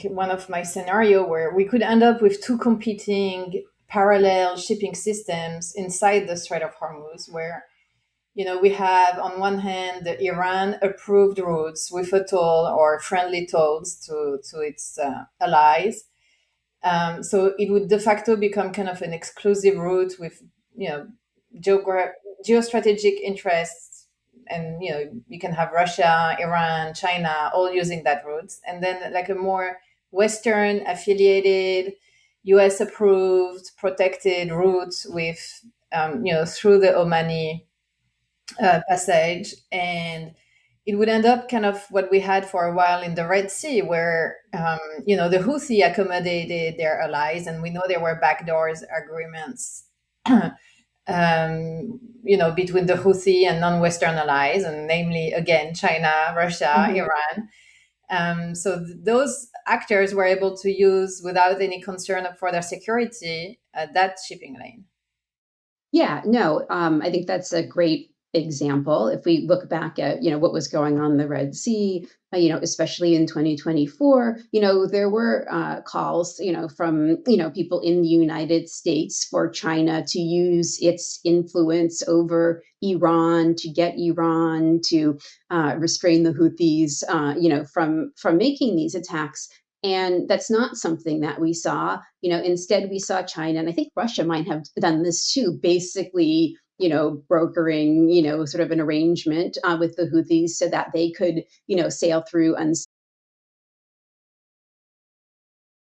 one of my scenario where we could end up with two competing parallel shipping systems inside the Strait of Hormuz, where we have on one hand the Iran approved routes with a toll or friendly tolls to its allies. So it would de facto become kind of an exclusive route with you know geostrategic interests, and you can have Russia, Iran, China all using that route, and then like a more Western affiliated, U.S. approved, protected route with through the Omani passage. And it would end up kind of what we had for a while in the Red Sea, where the Houthi accommodated their allies, and we know there were backdoors agreements, between the Houthi and non-Western allies, and namely again China, Russia, Mhm. Iran. So those actors were able to use without any concern for their security that shipping lane. Yeah, no, I think that's a great example. If we look back at, what was going on in the Red Sea, especially in 2024, there were calls, from, people in the United States for China to use its influence over Iran to get Iran to restrain the Houthis, from making these attacks. And that's not something that we saw. Instead we saw China, and I think Russia might have done this too, basically, brokering, sort of an arrangement with the Houthis so that they could, sail through